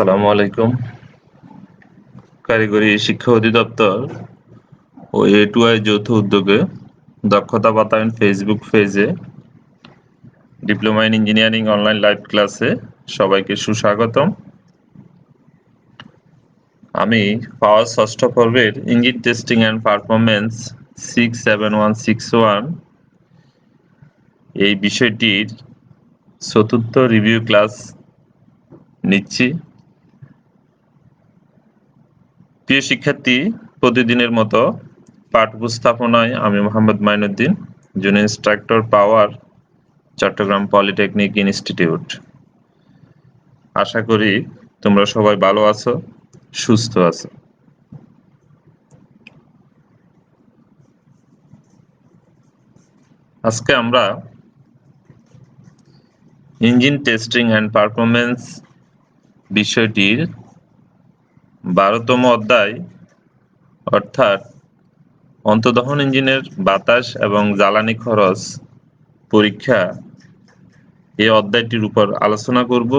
আসসালামু আলাইকুম। কারিগরি শিক্ষা অধিদপ্তর ও A2I যৌথ উদ্যোগে দক্ষতা বাতায়ন ফেসবুক পেজে diploma in engineering online live ক্লাসে সবাইকে সুস্বাগতম। আমি পাওয়ার ষষ্ঠ পর্বের ইঞ্জিন টেস্টিং অ্যান্ড পারফরমেন্স 67161 এই বিষয়টির চতুর্থ রিভিউ ক্লাস নিচ্ছি। প্রিয় শিক্ষার্থী, প্রতিদিনের মতো পাঠ উপস্থাপনায় আমি মোহাম্মদ মাইনুদ্দিন, জুনিয়র ইনস্ট্রাক্টর পাওয়ার, চট্টগ্রাম পলিটেকনিক ইনস্টিটিউট। আশা করি তোমরা সবাই ভালো আছো, সুস্থ আছো। আজকে আমরা ইঞ্জিন টেস্টিং অ্যান্ড পারফরমেন্স বিষয়টির 12তম অধ্যায় অর্থাৎ অন্তর্দহন ইঞ্জিনের বাতাস এবং জ্বালানি খরচ পরীক্ষা এই অধ্যায়টির উপর আলোচনা করব।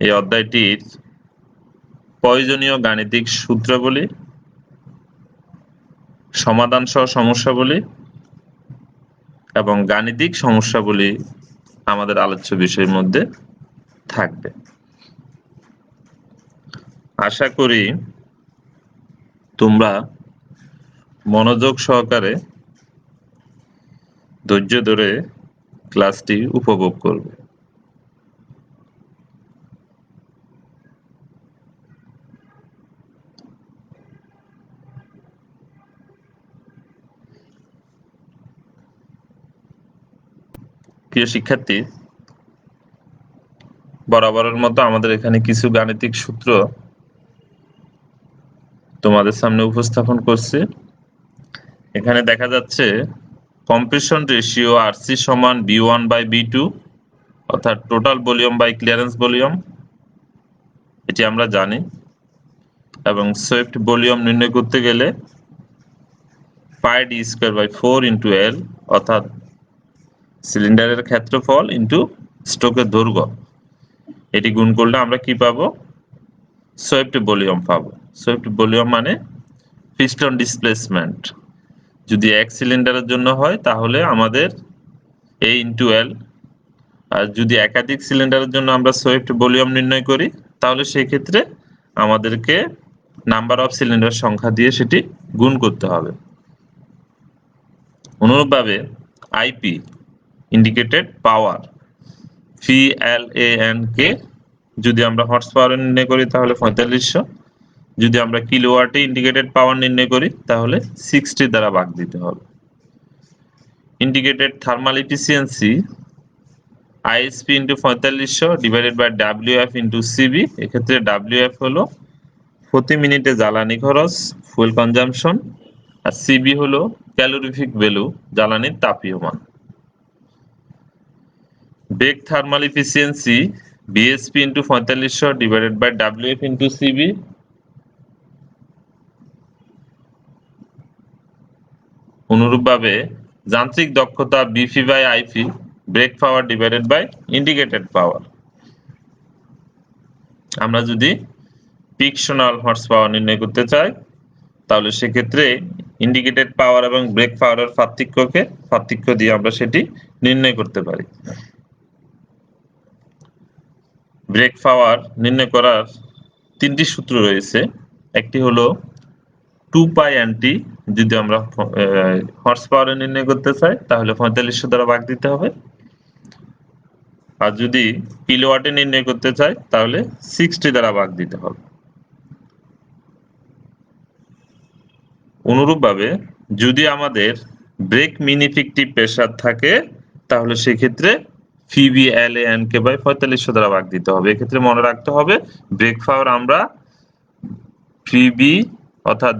এই অধ্যায়টির প্রয়োজনীয় গাণিতিক সূত্রাবলী, সমাধান সহ সমস্যাবলী এবং গাণিতিক সমস্যাবলী আমাদের আলোচ্য বিষয়ের মধ্যে থাকবে। আশা করি তোমরা মনোযোগ সহকারে ধৈর্য ধরে ক্লাসটি উপভোগ করবে। প্রিয় শিক্ষার্থী, বরাবরের মতো আমাদের এখানে কিছু গাণিতিক সূত্র তোমাদের সামনে উপস্থাপন করছি। এখানে দেখা যাচ্ছে কম্প্রেশন রেশিও RC সমান B1/B2 অর্থাৎ total volume by clearance volume, এটি আমরা জানি। এবং সোয়েপ্ট ভলিউম নির্ণয় করতে গেলে πd²/4 × L অর্থাৎ সিলিন্ডারের ক্ষেত্রফল ইন্টু স্ট্রোকের দৈর্ঘ্য, এটি গুণ করলে আমরা কি পাবো? সোয়েপ্ট ভলিউম পাবো। সোয়েপ্ট ভলিউম মানে পিস্টন ডিসপ্লেসমেন্ট। যদি এক সিলিন্ডারের জন্য হয় তাহলে আমাদের A × L, আর যদি একাধিক সিলিন্ডারের জন্য আমরা সোয়েপ্ট ভলিউম নির্ণয় করি তাহলে সেই ক্ষেত্রে আমাদেরকে নাম্বার অফ সিলিন্ডার সংখ্যা দিয়ে সেটি গুণ করতে হবে। অনুরূপভাবে IP ইন্ডিকেটেড পাওয়ার PLAN কে যদি আমরা হর্স পাওয়ারে নির্ণয় করি তাহলে 4500, যদি আমরা কিলোওয়াটে ইন্ডিকেটেড পাওয়ার নির্ণয় করি তাহলে 60 দ্বারা ভাগ দিতে হবে। Indicated thermal efficiency ISP × 4500 divided by WF × CB, এক্ষেত্রে WF হলো প্রতি মিনিটে জ্বালানি খরচ, ফুয়েল কনজাম্পশন, আর CB হলো ক্যালোরিফিক ভ্যালু, জ্বালানির তাপীয় মান। Brake thermal efficiency BSP × 4500 divided by WF × CB, অনুরূপভাবে যান্ত্রিক দক্ষতা BP/IP brake power divided by indicated power. আমরা যদি ফ্রিকশনাল হর্স পাওয়ার নির্ণয় করতে চাই তাহলে সেক্ষেত্রে ইন্ডিকেটেড পাওয়ার এবং ব্রেক পাওয়ারের পার্থক্য দিয়ে আমরা সেটি নির্ণয় করতে পারি। ব্রেক পাওয়ার নির্ণয় করার তিনটি সূত্র রয়েছে। একটি হলো 2π/NT, যদি আমরা হর্স পাওয়ারে নির্ণয় করতে চাই তাহলে 4500 দ্বারা ভাগ দিতে হবে, আর যদি কিলোওয়াটে নির্ণয় করতে চাই তাহলে 60 দ্বারা ভাগ দিতে হবে। অনুরূপভাবে যদি আমাদের ব্রেক মিন ইফেক্টিভ প্রেসার থাকে তাহলে সেক্ষেত্রে PBLAN কে 4500 দ্বারা ভাগ দিতে হবে। এক্ষেত্রে মনে রাখতে হবে ব্রেক পাওয়ার আমরা PB অর্থাৎ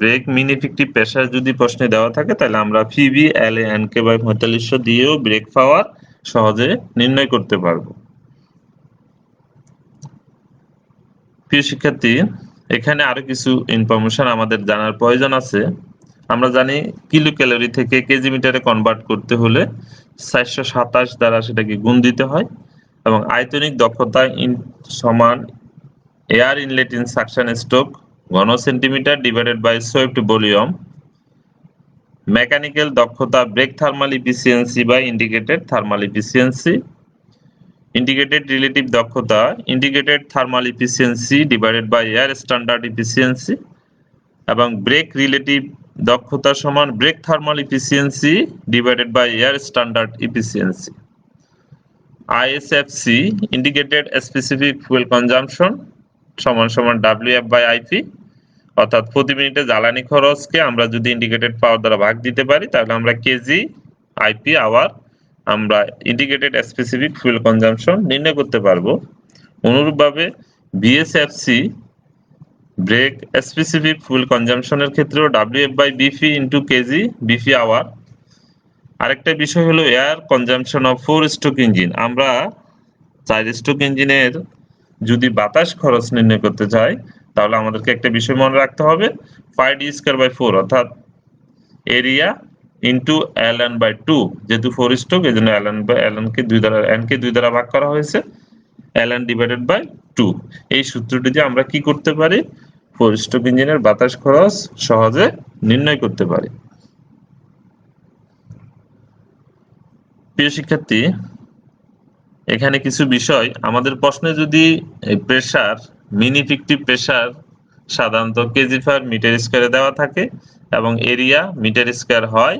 ব্রেক মিন ইফেক্টিভ প্রেসার যদি প্রশ্নে দেওয়া থাকে তাহলে আমরা PBLAN কে 4500 দিয়েও ব্রেক পাওয়ার সহজে নির্ণয় করতে পারবো। প্রিয় শিক্ষার্থী, এখানে আরো কিছু ইনফরমেশন আমাদের জানার প্রয়োজন আছে। আমরা জানি কিলো ক্যালোরি থেকে কেজি মিটারে কনভার্ট করতে হলে 427 দ্বারা সেটাকে গুণ দিতে হয়, এবং আয়তনিক দক্ষতা সমান air inlet in suction stroke ঘন centimetre divided by swept volume. Mechanical দক্ষতা ব্রেক থার্মাল ইফিসিয়েন্সি বা indicated thermal efficiency. Indicated relative দক্ষতা indicated thermal efficiency divided by air standard efficiency. এবং ব্রেক রিলেটিভ দক্ষতা সমান brake thermal efficiency divided by air standard efficiency. ISFC indicated specific fuel consumption সমান সমান WF by IP, অর্থাৎ প্রতি মিনিটে জ্বালানি খরচকে আমরা যদি ইন্ডিকেটেড পাওয়ার দ্বারা ভাগ দিতে পারি তাহলে আমরা কেজি IP আওয়ার আমরা ইন্ডিকেটেড স্পেসিফিক ফুয়েল কনজাম্পশন নির্ণয় করতে পারবো। অনুরূপভাবে BSFC ব্রেক স্পেসিফিক ফুয়েল কনজাম্পশনের ক্ষেত্রেও WF by BP into KG BP hour. আরেকটা বিষয় হলো air consumption of 4 stroke engine. আমরা 4 স্ট্রোক ইঞ্জিনের যদি বাতাস খরচ নির্ণয় করতে চাই তাহলে আমাদেরকে একটা বিষয় মনে রাখতে হবে, 5d²/4 অর্থাৎ এরিয়া ইন্টু ln বাই 2। যেহেতু 4 স্ট্রোক এই জন্য n কে 2 দ্বারা ভাগ করা হয়েছে, ln ডিভাইডেড বাই 2। এই সূত্রটি দিয়ে আমরা কি করতে পারি, 4 স্ট্রোক ইঞ্জিনের বাতাস খরচ সহজে নির্ণয় করতে পারি। প্রিয় শিক্ষার্থী, এখানে কিছু বিষয় আমাদের প্রশ্নে যদি প্রেসার মিন ইফেক্টিভ প্রেসার সাধারণত কেজি পার মিটার স্কয়ারে দেওয়া থাকে এবং এরিয়া মিটার স্কয়ার হয়,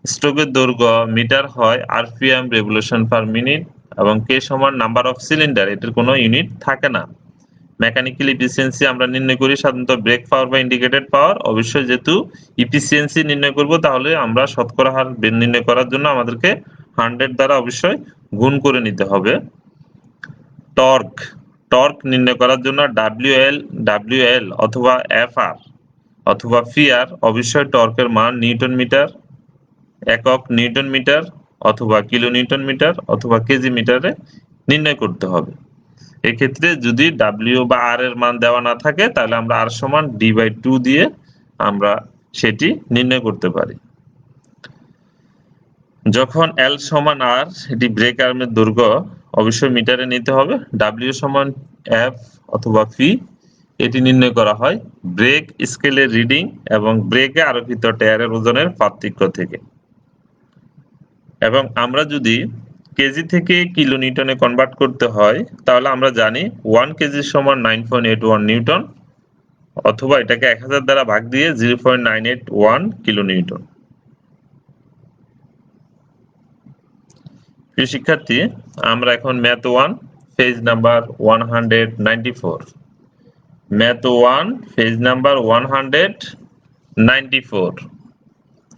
স্ট্রোকের দৈর্ঘ্য মিটার হয়, আরপিএম রেভলিউশন পার মিনিট এবং কে সমান নাম্বার অফ সিলিন্ডার, এটার কোনো ইউনিট থাকে না। মেকানিক্যাল ইফিসিয়েন্সি আমরা নির্ণয় করি সাধারণত ব্রেক পাওয়ার বা ইন্ডিকেটেড পাওয়ার। অবশ্যই যেহেতু ইফিসিয়েন্সি নির্ণয় করব তাহলে আমরা শতকরা হার নির্ণয় করার জন্য আমাদেরকে 100 দ্বারা অবশ্যই গুণ করে নিতে হবে। টর্ক নির্ণয় করার জন্য WL অথবা FR অথবা ফিআর অবশ্যই টর্কের মান নিউটন মিটার, একক নিউটন মিটার অথবা কিলো নিউটন মিটার অথবা কেজি মিটারে নির্ণয় করতে হবে। এক্ষেত্রে যদি W বা R এর মান দেওয়া না থাকে তাহলে আমরা R সমান D/2 দিয়ে আমরা সেটি নির্ণয় করতে পারি। যখন L সমান R, এটি ব্রেক আর্মের দৈর্ঘ্য অবশ্যই মিটারে নিতে হবে। W সমান F অথবা P, এটি নির্ণয় করা হয় ব্রেক স্কেলের রিডিং এবং ব্রেকে আরোপিত টায়ারের ওজনের পার্থক্য থেকে। এবং আমরা যদি কেজি থেকে কিলো নিউটনে কনভার্ট করতে হয় তাহলে আমরা জানি 1 কেজি সমান 9.81 নিউটন অথবা এটাকে 1000 দ্বারা ভাগ দিয়ে 0.981 কিলো নিউটন। প্রিয় শিক্ষার্থী, আমরা এখন math 1 page number 194, math 1 page number 194।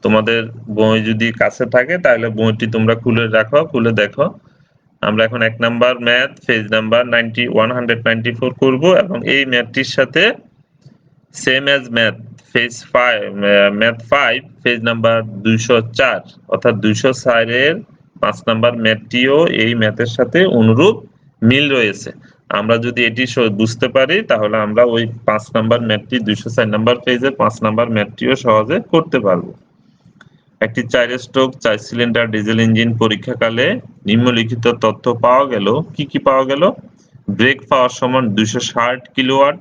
তোমাদের বই যদি কাছে থাকে তাহলে বইটি তোমরা খুলে রাখো, খুলে দেখো। আমরা এখন 1 নাম্বার ম্যাথ পেজ নাম্বার 194 করব এবং এই ম্যাথটির সাথে same as math page 5 math 5 page number 204 অর্থাৎ 204 এর 5 নাম্বার ম্যাথটিও এই ম্যাথের সাথে অনুরূপ মিল রয়েছে। আমরা যদি এটি বুঝতে পারি তাহলে আমরা ওই 5 নাম্বার ম্যাথটি 204 নাম্বার পেজের 5 নাম্বার ম্যাথটিও সহজে করতে পারবো। একটি 4 স্ট্রোক 4 সিলিন্ডার ডিজেল ইঞ্জিন পরীক্ষাকালে নিম্নলিখিত তথ্য পাওয়া গেল। কি পাওয়া গেল? ব্রেক পাওয়ার সমান 260 kilowatt,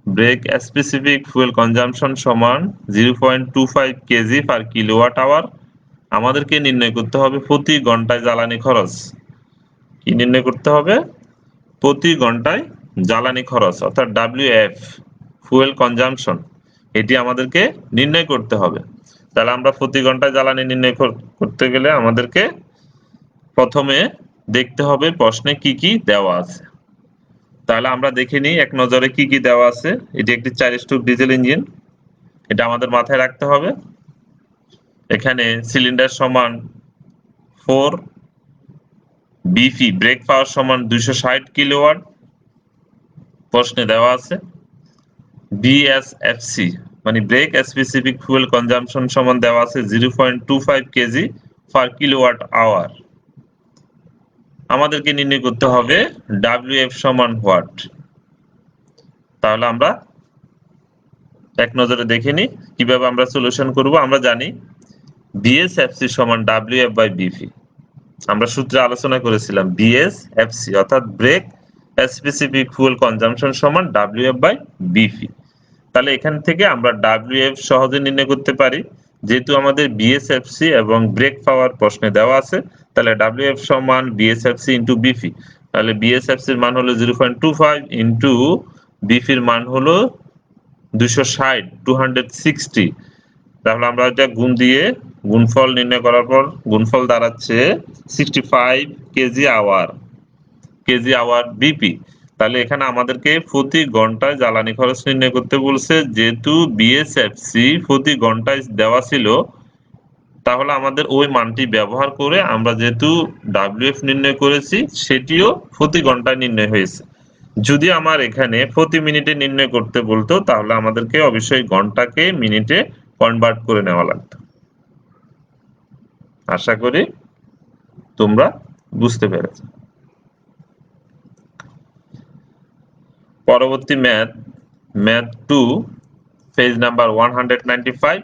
brake specific fuel consumption সমান 0.25 কেজি পার কিলোওয়াট আওয়ার। আমাদেরকে নির্ণয় করতে হবে প্রতি ঘন্টায় জ্বালানি খরচ। কি নির্ণয় করতে হবে? প্রতি ঘন্টায় জ্বালানি খরচ অর্থাৎ WF ফুয়েল কনজাম্পশন, এটি আমাদেরকে নির্ণয় করতে হবে। তাহলে আমরা প্রতি ঘন্টায় জ্বালানি নির্ণয় করতে গেলে আমাদেরকে প্রথমে দেখতে হবে প্রশ্নে কি কি দেওয়া আছে। তাহলে আমরা দেখে নিই এক নজরে কি কি দেওয়া আছে। এটি একটি 4 স্ট্রোক ডিজেল ইঞ্জিন, এটা আমাদের মাথায় রাখতে হবে। এখানে সিলিন্ডার সমান 4, বিপি ব্রেক পাওয়ার সমান 260 কিলোওয়াট প্রশ্নে দেওয়া আছে। বিএসএফসি মানে ব্রেক স্পেসিফিক ফুয়েল কনজাম্পশন সমান দেওয়া আছে 0.25 কেজি পার কিলোওয়াট আওয়ার। আমাদেরকে নির্ণয় করতে হবে WF সমান হোয়াট। তাহলে আমরা এক নজরে দেখে নিই কিভাবে আমরা সলিউশন করব। আমরা জানি BSFC সমান WF বাই BP। আমরা সূত্রে আলোচনা করেছিলাম বিএসএফসি অর্থাৎ ব্রেক স্পেসিফিক ফুয়েল কনজাম্পশন সমান ডব্লিউএফ বাই বিপি। তাহলে এখান থেকে আমরা ডব্লিউএফ সহজে নির্ণয় করতে পারি, যেহেতু আমাদের বিএসএফসি এবং ব্রেক পাওয়ার প্রশ্নে দেওয়া আছে। তাহলে ডব্লিউএফ সমান বিএসএফসি ইন্টু বিপি। তাহলে বিএসএফসির মান হলো 0.25 ইন্টু বিপির মান হলো 260 260। তাহলে আমরা এটা গুণ দিয়ে গুণফল নির্ণয় করার পর গুণফল দাঁড়াচ্ছে 65 কেজি আওয়ার বিপি। তাহলে এখানে আমাদেরকে প্রতি ঘন্টায় জ্বালানি খরচ নির্ণয় করতে বলছে, যেহেতু বিএসএফসি প্রতি ঘন্টায় দেওয়া ছিল, তাহলে আমাদের ওই মানটি ব্যবহার করে আমরা যেহেতু ডব্লিউএফ নির্ণয় করেছি সেটিও প্রতি ঘন্টায় নির্ণয় হয়েছে। যদি আমার এখানে প্রতি মিনিটে নির্ণয় করতে বলতো তাহলে আমাদেরকে অবশ্যই ঘন্টাকে মিনিটে কনভার্ট করে নেওয়া লাগতো। আশা করি তোমরা বুঝতে পেরেছ। পরবর্তী ম্যাথ 2 পেজ নাম্বার 195।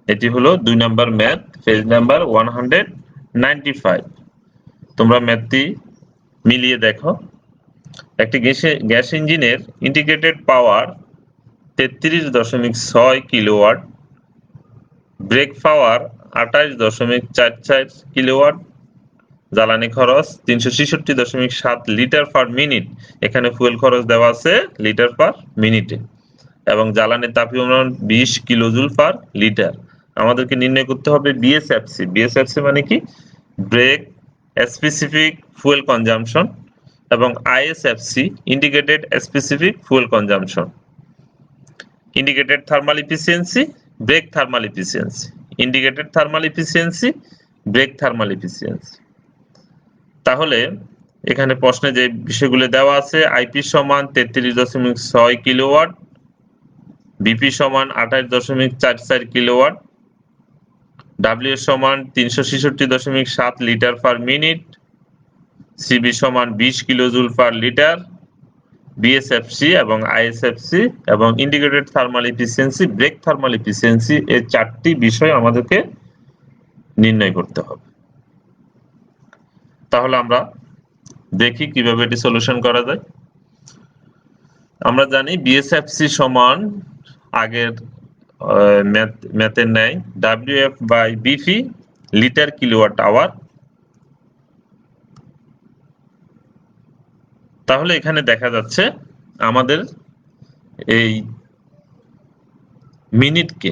এটি হলো 2 নম্বর ম্যাথ, পেজ নাম্বার 195। তোমরা ম্যাথটি মিলিয়ে দেখো। একটি গ্যাস ইঞ্জিনের ইন্টিগ্রেটেড পাওয়ার 33.6 কিলোওয়াট, ব্রেক পাওয়ার 28.44 কিলোওয়াট, জ্বালানি খরচ 366.7 লিটার পার মিনিট। এখানে ফুয়েল খরচ দেওয়া আছে লিটার পার মিনিটে, এবং জ্বালানির তাপীয়মান 20 কিলোজুল পার লিটার। আমাদেরকে নির্ণয় করতে হবে বিএসএফসি। বিএসএফসি মানে কি? ব্রেক স্পেসিফিক ফুয়েল কনজাম্পশন, এবং ISFC indicated specific fuel consumption. Indicated thermal efficiency, brake thermal efficiency, indicated thermal efficiency, brake thermal efficiency. তাহলে এখানে প্রশ্নে যে বিষয়গুলো দেওয়া আছে, আইপি সমান 33.6 কিলোওয়াট, বিপি সমান 28.44 কিলোওয়াট, ডাব্লিউ সমান 366.7 লিটার পার মিনিট, সিবি সমান 20 কিলোজুল পার লিটার, বিএসএফসি এবং আইএসএফসি এবং indicated thermal efficiency, brake thermal efficiency, এই চারটি বিষয় আমাদেরকে নির্ণয় করতে হবে। তাহলে আমরা দেখি কিভাবে এটি সলিউশন করা যায়। আমরা জানি বিএসএফসি সমান আগের ম্যাথের ন্যায় WF by BP litre kilowatt hour. তাহলে এখানে দেখা যাচ্ছে আমাদের এই মিনিটকে,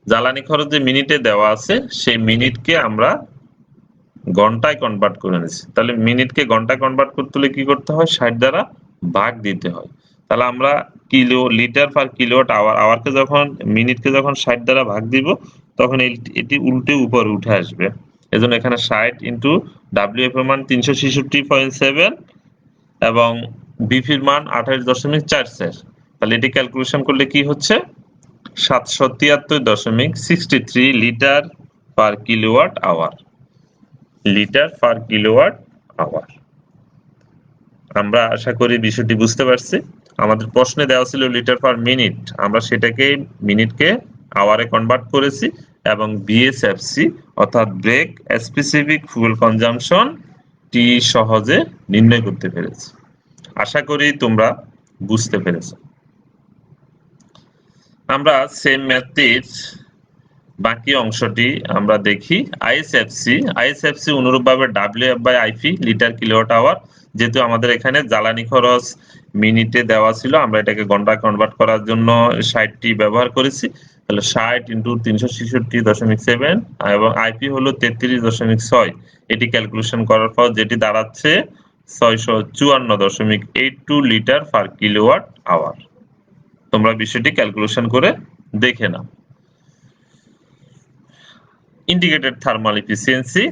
জ্বালানি খরচ যে মিনিটে দেওয়া আছে সেই মিনিটকে আমরা ঘন্টায় কনভার্ট করে নিচ্ছি। তাহলে মিনিটকে ঘন্টায় কনভার্ট করতে হলে কি করতে হয়? 60 দ্বারা ভাগ দিতে হয়। তাহলে আমরা kilo litre per kilowatt hour, আওয়ারকে যখন মিনিটকে যখন 60 দ্বারা ভাগ দিব তখন এটি উল্টে উপরে উঠে আসবে। এজন্য এখানে 60 ইন্টু ডব্লিউএফ এর মান 366.7 এবং বিপির মান 28.44। তাহলে এটি ক্যালকুলেশন করলে কি হচ্ছে? 773.63 litre per kilowatt hour. Litre per kilowatt hour. আমরা আশা করি বিষয়টি বুঝতে পারছি। আমাদের প্রশ্নে দেওয়া ছিল লিটার পার মিনিট, আমরা সেটাকে মিনিটকে আওয়ারে কনভার্ট করেছি এবং বিএসএফসি অর্থাৎ ব্রেক স্পেসিফিক ফুয়েল কনজাম্পশন টি সহজে নির্ণয় করতে পেরেছি। আশা করি তোমরা বুঝতে পেরেছো। আমরা সেম ম্যাথটির বাকি অংশটি আমরা দেখি। আইএসএফসি অনুরূপভাবে WF by IP litre kilowatt hour. যেহেতু আমাদের এখানে জ্বালানি খরচ মিনিটে দেওয়া ছিল, আমরা এটাকে ঘন্টায় কনভার্ট করার জন্য 60টি ব্যবহার করেছি। তাহলে 60 ইন্টু 366.7 এবং আইপি হলো 33.6। এটি ক্যালকুলেশন করার পর যেটি দাঁড়াচ্ছে 654.82 লিটার পার কিলোওয়াট আওয়ার। তোমরা বিষয়টি ক্যালকুলেশন করে দেখে নাও। Indicated thermal efficiency,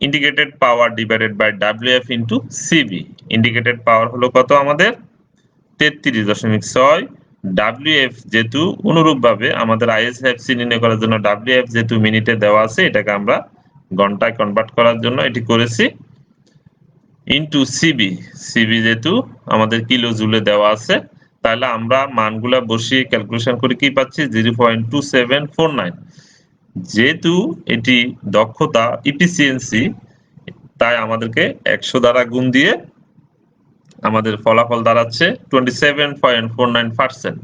indicated power divided by WF into CB. Indicated power হলো কত? আমাদের 33.6। ডব্লিউএফ যেহেতু অনুরূপভাবে আমাদের আইএসএফসি নির্ণয় করার জন্য ডব্লিউএফ যেহেতু মিনিটে দেওয়া আছে, এটাকে আমরা ঘন্টায় কনভার্ট করার জন্য এটি করেছি, ইন্টু সিবি। সিবি যেহেতু আমাদের কিলো জুলে দেওয়া আছে, তাহলে আমরা মানগুলা বসিয়ে ক্যালকুলেশন করে কি পাচ্ছি? 0.2749। যেহেতু এটি দক্ষতা ইফিসিয়েন্সি, তাই আমাদেরকে 100 দ্বারা গুণ দিয়ে আমাদের ফলাফল দাঁড়াচ্ছে 27.49%।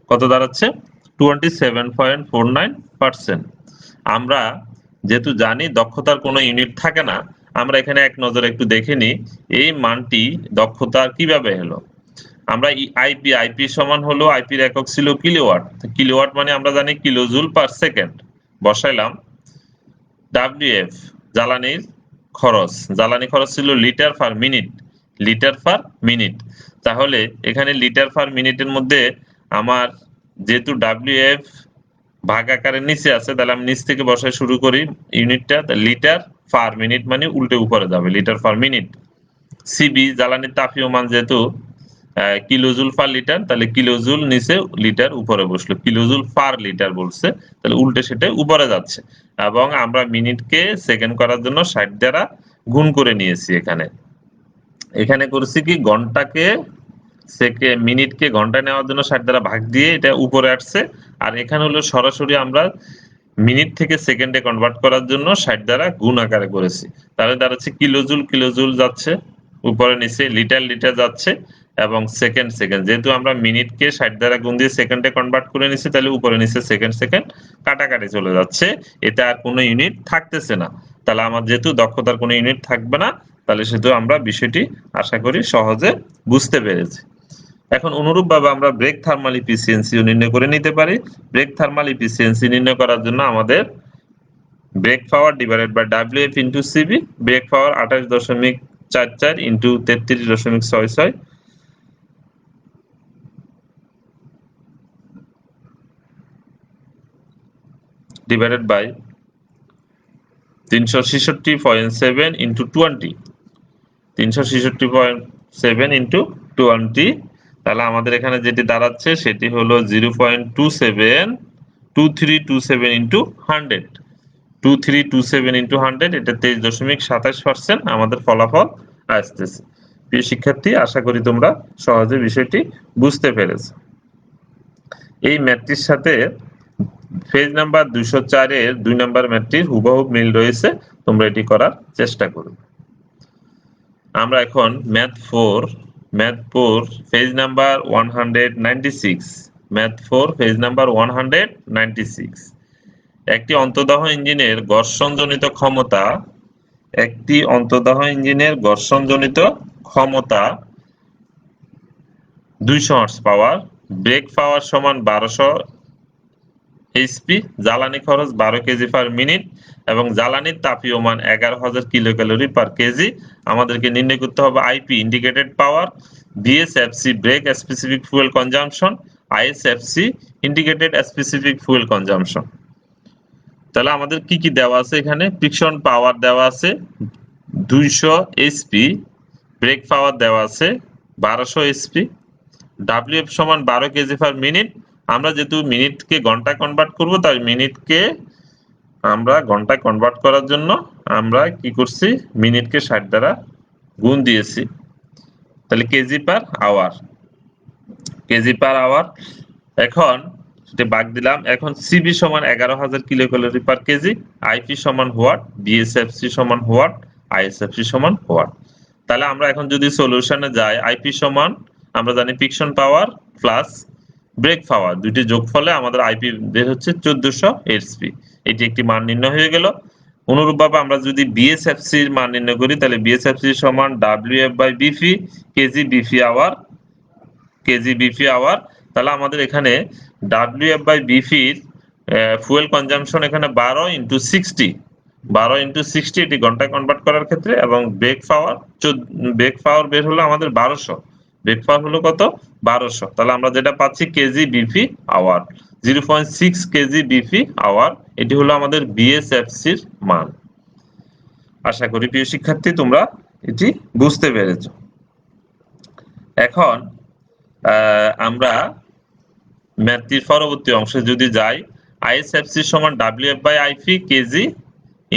কত দাঁড়াচ্ছে? 27.49%। আমরা যেহেতু জানি দক্ষতার কোনো ইউনিট থাকে না, আমরা এখানে এক নজরে একটু দেখে নিই এই মানটি দক্ষতা কিভাবে হলো। আমরা আইপি সমান হলো, আইপির একক ছিল কিলোওয়াট। কিলোওয়াট মানে আমরা জানি কিলোজুল পার সেকেন্ড। বসাইলাম। ডাব্লিউএফ জ্বালানি খরচ ছিল litre per minute, litre per minute. তাহলে এখানে লিটার পার মিনিটের মধ্যে আমার যেহেতু ডাব্লিউএফ ভাগ আকারে নিচে আছে, তাহলে আমি নিচ থেকে বসাই শুরু করি ইউনিটটা। লিটার পার মিনিট মানে উল্টে উপরে যাবে, লিটার পার মিনিট। সিবি জ্বালানির তাপীয় মান যেহেতু কিলোজুল পার লিটার, তাহলে কিলোজুল নিচে, লিটার উপরে বসলো, কিলোজুল পার লিটার বলছে, তাহলে উল্টে সেটা উপরে যাচ্ছে। এবং আমরা মিনিটকে সেকেন্ড করার জন্য 60 দ্বারা গুণ করে নিয়েছি। এখানে করেছি কি ঘন্টাকে মিনিটকে ঘন্টা নেওয়ার জন্য 60 দ্বারা ভাগ দিয়ে এটা উপরে আসছে। আর এখানে হলো সরাসরি আমরা মিনিট থেকে সেকেন্ডে কনভার্ট করার জন্য 60 দ্বারা গুণ আকারে করেছি। তাহলে দাঁড়াচ্ছে কিলোজুল কিলোজুল যাচ্ছে উপরে নিচে, লিটার লিটার যাচ্ছে, এবং সেকেন্ড সেকেন্ড, যেহেতু আমরা মিনিটকে 60 দ্বারা গুণ দিয়ে সেকেন্ডে কনভার্ট করে নিছি, তাহলে উপরে নিচে সেকেন্ড সেকেন্ড কাটাকাটি চলে যাচ্ছে, এতে আর কোনো ইউনিট থাকতেছে না। তাহলে আমার যেহেতু দক্ষতার কোনো ইউনিট থাকবে না, তাহলে সেহেতু আমরা বিষয়টি আশা করি সহজে বুঝতে পেরেছি। এখন অনুরূপভাবে আমরা ব্রেক থার্মাল ইফিসিয়েন্সিও নির্ণয় করে নিতে পারি। ব্রেক থার্মাল ইফিসিয়েন্সি নির্ণয় করার জন্য আমাদের brake power divided by WF into CB, brake power 28.44 into 33.66 divided by 366.7 into 20, 366.7 into 20। তাহলে আমাদের এখানে যেটি দাঁড়াচ্ছে সেটি হলো 0.2327 ইন্টু 100, 2327 ইন্টু 100, এটা 23.27% আমাদের ফলাফল আসতেছে। প্রিয় শিক্ষার্থী, আশা করি তোমরা সহজে বিষয়টি বুঝতে পেরেছো। এই ম্যাথটির সাথে পেজ নাম্বার 204 এর 2 নাম্বার ম্যাথটির হুবহু মিল রয়েছে, তোমরা এটি করার চেষ্টা করবে। আমরা এখন math 4 page number 196, math 4 page number 196। একটি অন্তর্দাহ ইঞ্জিনের ঘর্ষণজনিত ক্ষমতা, 200 হর্স পাওয়ার, ব্রেক পাওয়ার সমান 1200 এইচপি, জ্বালানি খরচ 12 কেজি পার মিনিট, এবং জ্বালানির তাপীয় মান 11,000 কিলো ক্যালোরি পার কেজি। আমাদেরকে নির্ণয় করতে হবে IP indicated power, BSFC brake specific fuel consumption, ISFC indicated specific fuel consumption. তাহলে আমাদের কি কি দেওয়া আছে? এখানে ফ্রিকশন পাওয়ার দেওয়া আছে 200 এইচপি, ব্রেক পাওয়ার দেওয়া আছে 1200 এইচপি, ডাব্লিউএফ সমান 12 কেজি পার মিনিট। আমরা যেহেতু মিনিটকে ঘন্টা কনভার্ট করব, তাই মিনিটকে আমরা ঘন্টা কনভার্ট করার জন্য আমরা কি করছি, মিনিটকে 60 দ্বারা গুণ দিয়েছি। তাহলে কেজি পার আওয়ার, এখন সেটা ভাগ দিলাম। এখন সিবি সমান 11,000 kilo calorie per KG, IP সমান হোয়াট, বিএসএফসি সমান হোয়াট, আইএসএফসি সমান হোয়াট। তাহলে আমরা এখন যদি সলিউশনে যাই, আইপি সমান আমরা জানি ফ্রিকশন পাওয়ার প্লাস ব্রেক পাওয়ার, দুইটি যোগফলে আমাদের আইপি বের হচ্ছে 1400 এইচপি। এটি একটি মান নির্ণয় হয়ে গেল। অনুরূপভাবে আমরা যদি বিএসএফসি এর মান নির্ণয় করি, তাহলে বিএসএফসি সমান WF by BP, KG BP hour. তাহলে আমাদের এখানে ডাব্লিউএফ বাই বিপির ফুয়েল কনজাম্পশন এখানে 12 ইন্টু 60, এটি ঘন্টায় কনভার্ট করার ক্ষেত্রে, এবং ব্রেক পাওয়ার বের হলো আমাদের 1200, ব্রেক পাওয়ার হলো কত? 1200। তাহলে আমরা যেটা পাচ্ছি KG BP hour, 0.6 KG BP hour, এটি হলো আমাদের বিএসএফসির মান। আশা করি প্রিয় শিক্ষার্থী তোমরা এটি বুঝতে পেরেছো। এখন আমরা ম্যাথটির পরবর্তী অংশে যদি যাই, আইএসএফসি সমান WF by IP KG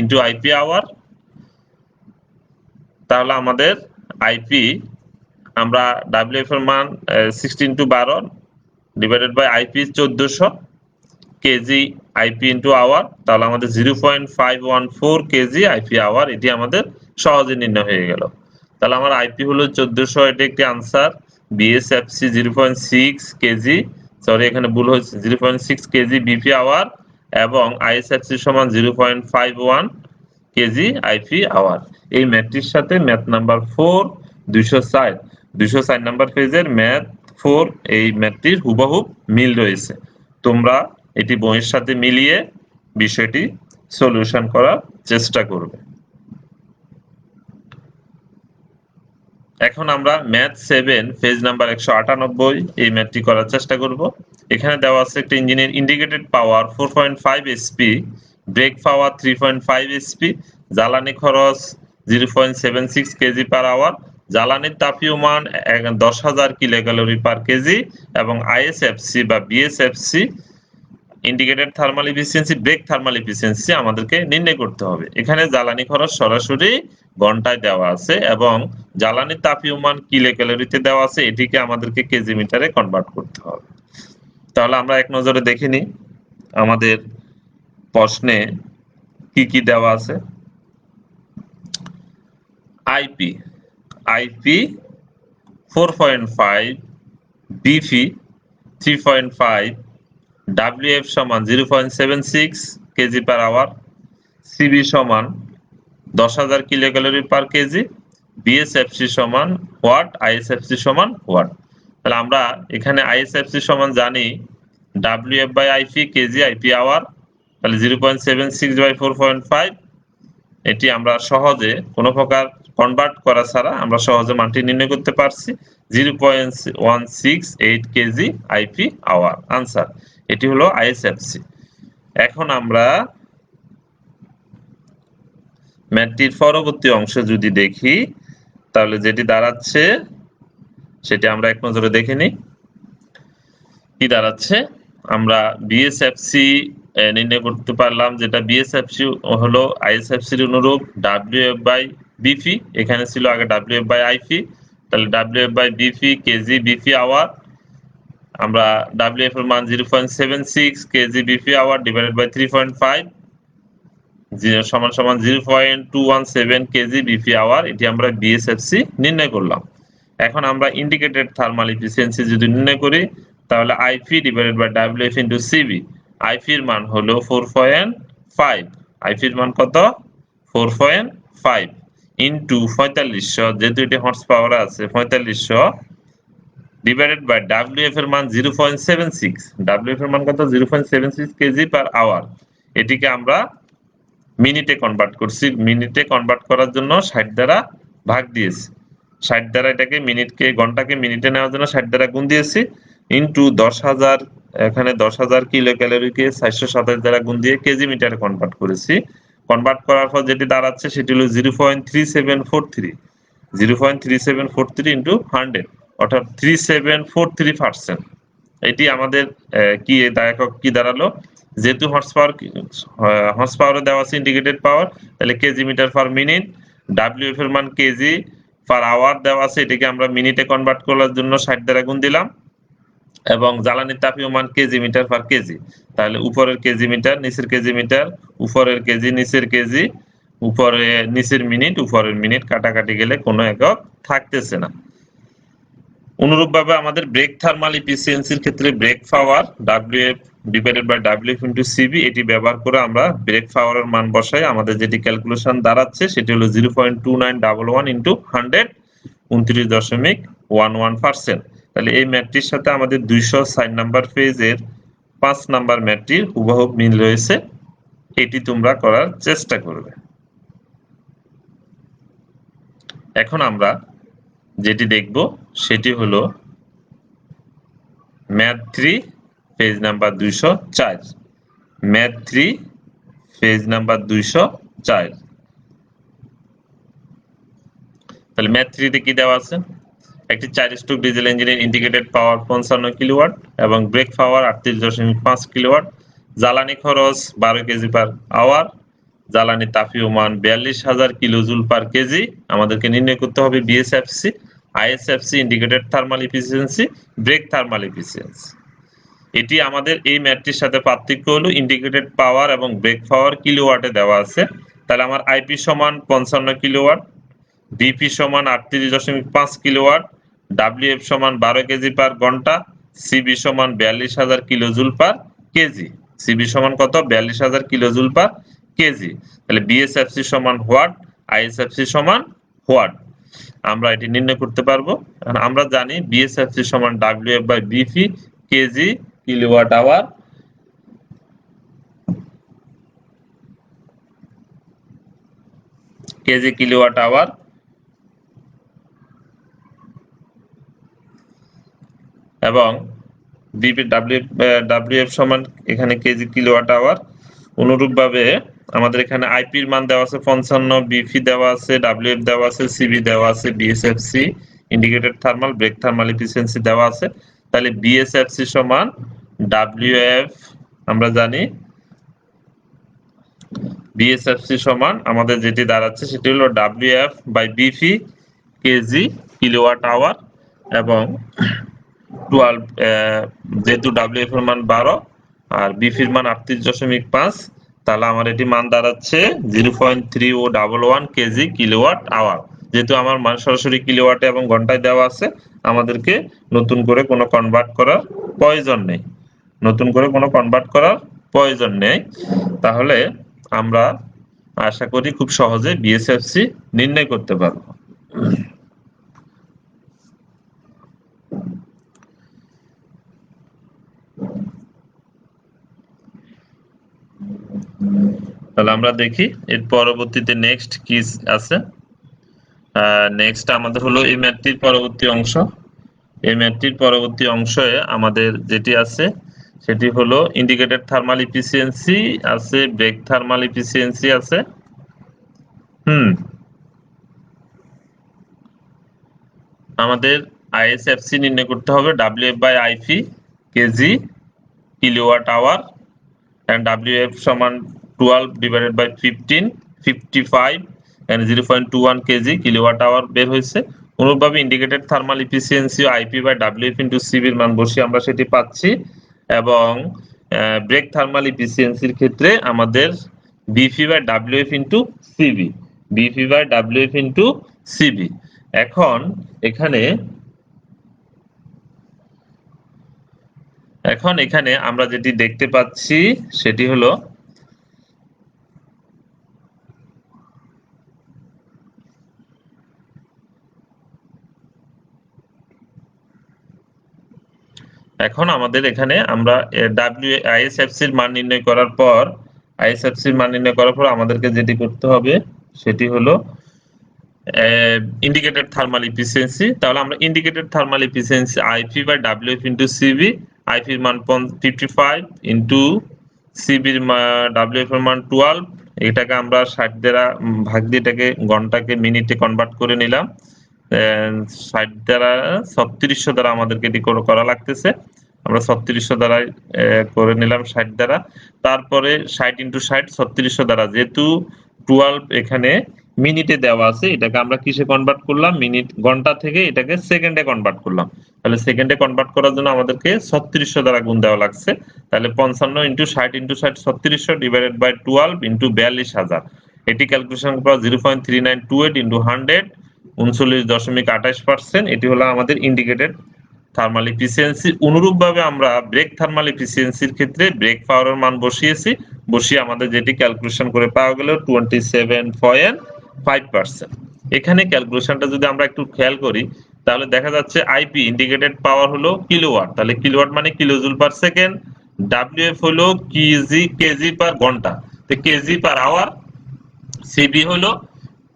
into IP hour. তাহলে আমাদের আইপি, আমরা ডাব্লিউএফ এর মান 16 × 12 divided by IP 1400, KG IP into hour, তাহলে আমাদের 0.514 কেজি আইপি আওয়ার, এটি আমাদের সহজে নির্ণয় হয়ে গেল। তাহলে আমার আইপি হলো 1400, এটা একটি আনসার। বিএসএফসি 0.6 কেজি, সরি এখানে ভুল হয়েছে, 0.6 কেজি বিপি আওয়ার, এবং আইএসএফসি সমান 0.51 কেজি আইপি আওয়ার। এই ম্যাথটির সাথে ম্যাথ নাম্বার 4 204 নাম্বার পেজের ম্যাথ 4 এই ম্যাথটির হুবহু মিল রয়েছে। তোমরা এটি বইয়ের সাথে মিলিয়ে বিষয়টি সলিউশন করার চেষ্টা করবে। এখন আমরা ম্যাথ 7 পেজ নাম্বার 198 এই ম্যাথটি করার চেষ্টা করব। এখানে দেওয়া আছে একটা ইঞ্জিনের ইন্ডিকেটেড পাওয়ার 4.5 এসপি, ব্রেক পাওয়ার 3.5 এসপি, জ্বালানি খরচ 0.76 কেজি পার আওয়ার, জ্বালানির তাপীয় মান 10,000 কিলোক্যালোরি পার কেজি, এবং আইএসএফসি বা BSFC indicated thermal efficiency, brake thermal efficiency আমাদেরকে নির্ণয় করতে হবে। এখানে জ্বালানি খরচ সরাসরি ঘন্টায় দেওয়া আছে এবং জ্বালানির তাপীয় মান কিলোক্যালোরিতে দেওয়া আছে, এটিকে আমাদেরকে কেজি মিটারে কনভার্ট করতে হবে। তাহলে আমরা এক নজরে দেখে নিই আমাদের প্রশ্নে কি কি দেওয়া আছে। আইপি 4.5, বিপি 3.5, WF সমান 0.76 কেজি পার আওয়ার, সিবি সমান 10,000 কিলোক্যালোরি পার কেজি, বিএসএফসি সমান ওয়াট, আইএসএফসি সমান ওয়াট। তাহলে আমরা এখানে আইএসএফসি সমান জানি WF by IP, KG IP hour, তাহলে 0.76 বাই 4.5, এটি আমরা সহজে কোনো প্রকার কনভার্ট করা ছাড়া আমরা সহজে মানটি নির্ণয় করতে পারছি। 0.168 কেজি আইপি আওয়ার আনসার, এটি হলো আইএসএফসি। এখন আমরা ম্যাথটির পরবর্তী অংশ যদি দেখি, তাহলে যেটি দাঁড়াচ্ছে সেটি আমরা এক নজরে দেখে নিই। কি দাঁড়াচ্ছে, আমরা বিএসএফসি নির্ণয় করতে পারলাম, যেটা বিএসএফসি হলো আইএসএফসির অনুরূপ WF বাই বিপি, এখানে ছিল আগে WF বাই আইপি, তাহলে WF by BP KG BP hour, আমরা WF এর মান 0.76 KG BP hour divided by 3.5 সমান সমান 0.217 কেজি বিপি আওয়ার, এটি আমরা বিএসএফসি নির্ণয় করলাম। এখন আমরা ইন্ডিকেটেড থার্মাল এফিসিয়েন্সি যদি নির্ণয় করি, তাহলে IP divided by WF into CB, IP এর মান হলো 4.5, আইপি এর মান কত 4.5 ইনটু 4500, যেহেতু এটি হর্স পাওয়ার আছে 4500, ডিভাইডেড বাই WF এর মান 0.76, WF এর মান কত 0.76 কেজি পার আওয়ার, এটিকে আমরা মিনিটে কনভার্ট করছি। মিনিটে কনভার্ট করার জন্য 60 দ্বারা ভাগ দিয়েছি, 60 দ্বারা এটাকে মিনিটকে ঘন্টাকে মিনিটে নেওয়ার জন্য 60 দ্বারা গুণ দিয়েছি, ইনটু 10,000, এখানে 10,000 কিলো ক্যালোরিকে 427 দ্বারা গুণ দিয়ে কেজি মিটারে কনভার্ট করেছি। কনভার্ট করার পর যেটি দাঁড়াচ্ছে সেটি হলো 0.3743, 0.3743 ইন্টু 100, অর্থাৎ 3743%। এটি আমাদের কি একক কি দাঁড়ালো, যেহেতু হর্স পাওয়ারে দেওয়া আছে ইন্ডিকেটেড পাওয়ার, তাহলে KG metre per minute, WF এর মান কেজি পার আওয়ার দেওয়া আছে, এটাকে আমরা মিনিটে কনভার্ট করার জন্য 60 দ্বারা গুণ দিলাম, এবং জ্বালানির তাপীয় মান কেজি মিটার পার কেজি, তাহলে উপরের কেজি মিটার নিচের কেজি মিটার, উপরের কেজি নিচের কেজি, উপরে নিচের মিনিট উপরের মিনিট, কাটাকাটি গেলে কোনো একক থাকতেছে না। অনুরূপভাবে আমাদের ব্রেক থার্মাল এফিসিয়েন্সির ক্ষেত্রে brake power WF divided by WF into CB, এটি ব্যবহার করে আমরা ব্রেক পাওয়ারের মান বসাই, আমাদের যেটি ক্যালকুলেশন দাঁড়াচ্ছে সেটি হলো 0.2911 ইনটু 100, 29.11%। তাহলে এই ম্যাথটির সাথে আমাদের 204 নাম্বার পেজের 5 নাম্বার ম্যাথটির হুবহু মিল রয়েছে, এটি তোমরা করার চেষ্টা করবে। এখন আমরা যেটি দেখব সেটি হলো math 3 page number 204, math 3 page number 204। তাহলে ম্যাথ 3 তে কি দেওয়া আছে, একটি 4 স্ট্রোক ডিজেল ইঞ্জিনের ইন্ডিকেটেড পাওয়ার 55 কিলোওয়াট এবং ব্রেক পাওয়ার 38.5 কিলোওয়াট, জ্বালানি খরচ 12 কেজি পার আওয়ার, জ্বালানি তাপীয় মান 42,000 কিলোজুল পার কেজি, আমাদেরকে নির্ণয় করতে হবে BSFC, ISFC indicated thermal efficiency, brake thermal efficiency. এটি আমাদের এই ম্যাটটির সাথে পার্থক্য হলো ইন্ডিকেটেড পাওয়ার এবং ব্রেক পাওয়ার কিলোওয়াটে দেওয়া আছে। তাহলে আমার আইপি সমান 55 কিলোওয়াট, বিপি সমান 38.5 কিলোওয়াট, ডাব্লিউএফ সমান 12 কেজি পার ঘন্টা, সিবি সমান 42,000 কিলোজুল পার কেজি। সিবি সমান কত? 42,000 কিলোজুল পার কেজি। তাহলে বিএসএফসি সমান হোয়াট, আইএসএফসি সমান হোয়াট। আমরা এটি নির্ণয় করতে পারবো। আমরা জানি বিএসএফসি সমান WF by BP KG kilowatt hour, KG kilowatt hour, এবং বিপি ডাব্লিউএফ সমান এখানে কেজি কিলোওয়াট আওয়ার। অনুরূপভাবে আমাদের এখানে আইপির মান দেওয়া আছে 55, বিপি দেওয়া আছে, ডাব্লিউএফ দেওয়া আছে, সিবি দেওয়া আছে, BSFC indicated thermal brake thermal efficiency দেওয়া আছে। তাহলে বিএসএফসি সমান ডাব্লিউএফ, আমরা জানি বিএসএফসি সমান আমাদের যেটি দাঁড়াচ্ছে সেটি হলো WF by BP KG kilowatt hour, এবং 12 যেহেতু ডাব্লিউএফ এর মান 12 আর বিপির মান 38.5, তাহলে আমার এটি মান দাঁড়াচ্ছে 0.3011 কেজি কিলোওয়াট আওয়ার। যেহেতু আমার মান সরাসরি কিলোওয়াটে এবং ঘন্টায় দেওয়া আছে, আমাদেরকে নতুন করে কোনো কনভার্ট করার প্রয়োজন নেই, তাহলে আমরা আশা করি খুব সহজে বিএসএফসি নির্ণয় করতে পারবো। তাহলে আমরা দেখি এর পরবর্তীতে নেক্সট কি আছে। নেক্সট আমাদের হলো এই ম্যাথটির পরবর্তী অংশ। এই ম্যাথটির পরবর্তী অংশে আমাদের যেটি আছে সেটি হলো ইন্ডিকেটেড থার্মাল এফিসিয়েন্সি আছে, ব্রেক থার্মাল এফিসিয়েন্সি আছে। আমাদের আইএসএফসি নির্ণয় করতে হবে WF by IP kg kilowatt hour, and WF সমান 12 divided by 15 55 and 0.21 kg kilowatt hour বের হয়েছে। অনুরূপভাবে indicated thermal efficiency IP by WF into CB এর মান বসিয়ে আমরা সেটি পাচ্ছি, এবং ব্রেক থার্মাল এফিসিয়েন্সির ক্ষেত্রে আমাদের BP by WF into CB, BP by WF into CB. এখন এখানে আমরা যেটি দেখতে পাচ্ছি সেটি হলো এখন আমাদের এখানে আমরা আইএসএফসির মান নির্ণয় করার পর আমাদেরকে যেটি করতে হবে সেটি হলো ইন্ডিকেটেড থার্মাল এফিসিয়েন্সি। তাহলে আমরা indicated thermal efficiency IP by WF into CB, আইপির মান 55 ইনটু সিবির ডাব্লিউএফ এর মান 12, এটাকে আমরা 60 দ্বারা ভাগ দিয়ে এটাকে ঘন্টাকে মিনিটে কনভার্ট করে নিলাম। 60 দ্বারা 3600 দ্বারা আমাদেরকে এটি করা লাগতেছে, আমরা 3600 দ্বারা করে নিলাম 60 দ্বারা। তারপরে 60 ইনটু 60 3600 দ্বারা, যেহেতু 12 এখানে মিনিটে দেওয়া আছে, এটাকে আমরা কিসে কনভার্ট করলাম? ঘন্টা থেকে এটাকে সেকেন্ডে কনভার্ট করলাম। তাহলে সেকেন্ডে কনভার্ট করার জন্য আমাদেরকে 3600 দ্বারা গুণ দেওয়া লাগছে। তাহলে 55 into 60 into 60 3600 divided by 12 into 42,000, এটি ক্যালকুলেশন করা 0.3928 ইনটু 100 39.28%। এটি হলো আমাদের ইন্ডিকেটেড থার্মাল এফিসিয়েন্সি। অনুরূপভাবে আমরা ব্রেক থার্মাল এফিসিয়েন্সির ক্ষেত্রে ব্রেক পাওয়ারের মান বসিয়ে আমাদের যেটি ক্যালকুলেশন করে পাওয়া গেল 27.5%। এখানে ক্যালকুলেশনটা যদি আমরা একটু খেয়াল করি তাহলে দেখা যাচ্ছে আইপি ইন্ডিকেটেড পাওয়ার হলো কিলোওয়াট, তাহলে কিলোওয়াট মানে কিলোজুল পার সেকেন্ড, ডাব্লিউএফ হলো কেজি পার ঘন্টা, তো কেজি পার আওয়ার, সিবি হলো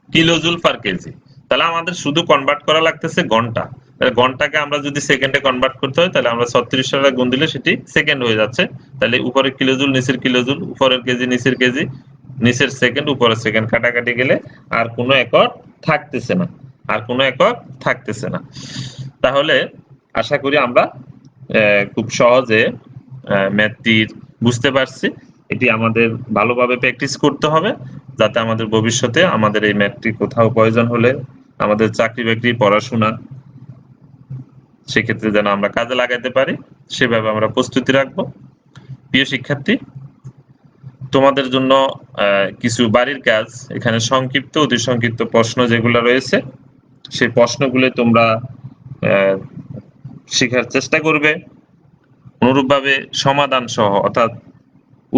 কিলোজুল পার কেজি। তাহলে আমাদের শুধু কনভার্ট করা লাগতেছে ঘন্টা। তাহলে ঘন্টাকে আমরা যদি সেকেন্ডে কনভার্ট করতে হয় তাহলে আমরা 3600 দ্বারা গুণ দিলে সেটি সেকেন্ড হয়ে যাচ্ছে। তাহলে উপরে কিলোজুল নিচের কিলোজুল, উপরের কেজি নিচের কেজি, নিচের সেকেন্ড উপরের সেকেন্ড কাটাকাটি গেলে আর কোনো একক থাকতেছে না। তাহলে আশা করি আমরা খুব সহজে ম্যাথটি বুঝতে পারছি। এটি আমাদের ভালোভাবে প্র্যাকটিস করতে হবে যাতে আমাদের ভবিষ্যতে আমাদের এই ম্যাথটি কোথাও প্রয়োজন হলে আমাদের চাকরি বাকরি পড়াশোনা সেক্ষেত্রে যেন আমরা কাজে লাগাতে পারি সেভাবে আমরা প্রস্তুতি রাখবো। প্রিয় শিক্ষার্থী, তোমাদের জন্য কিছু বাড়ির কাজ, এখানে সংক্ষিপ্ত অতি সংক্ষিপ্ত প্রশ্ন যেগুলো রয়েছে সেই প্রশ্নগুলো তোমরা শেখার চেষ্টা করবে। অনুরূপভাবে সমাধান সহ অর্থাৎ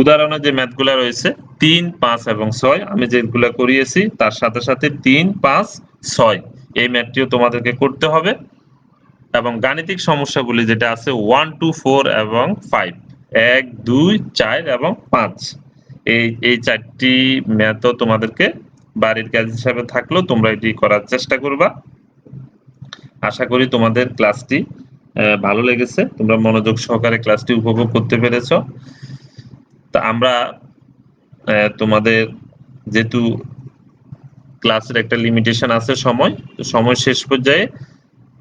উদাহরণে যে ম্যাথগুলো রয়েছে 3, 5 এবং 6 আমি যেগুলো করিয়েছি তার সাথে সাথে 3, 5, 6 এই ম্যাথটিও তোমাদেরকে করতে হবে। এবং গাণিতিক সমস্যাগুলি যেটা আছে 1, 2, 4 এবং 5, 1, 2, 4 এবং 5 এই চারটি ম্যাথও তোমাদেরকে বাড়ির কাজ হিসাবে থাকলেও তোমরা এটি করার চেষ্টা করবা। আশা করি তোমাদের ক্লাসটি ভালো লেগেছে, তোমরা মনোযোগ সহকারে ক্লাসটি উপভোগ করতে পেরেছো। তা আমরা তোমাদের যেহেতু ক্লাসের একটা লিমিটেশন আছে সময় শেষ পর্যায়ে,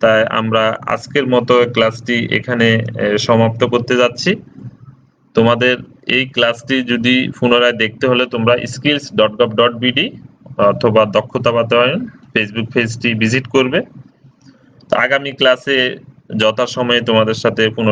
তাই আমরা আজকের মতো ক্লাসটি এখানে সমাপ্ত করতে যাচ্ছি। তোমাদের এই ক্লাসটি যদি পুনরায় দেখতে হলে তোমরা skills.gov.bd অথবা দক্ষতা বাতায়ন ফেসবুক পেজটি ভিজিট করবে। আগামী ক্লাসে যথাসময়ে তোমাদের সাথে পুনরায়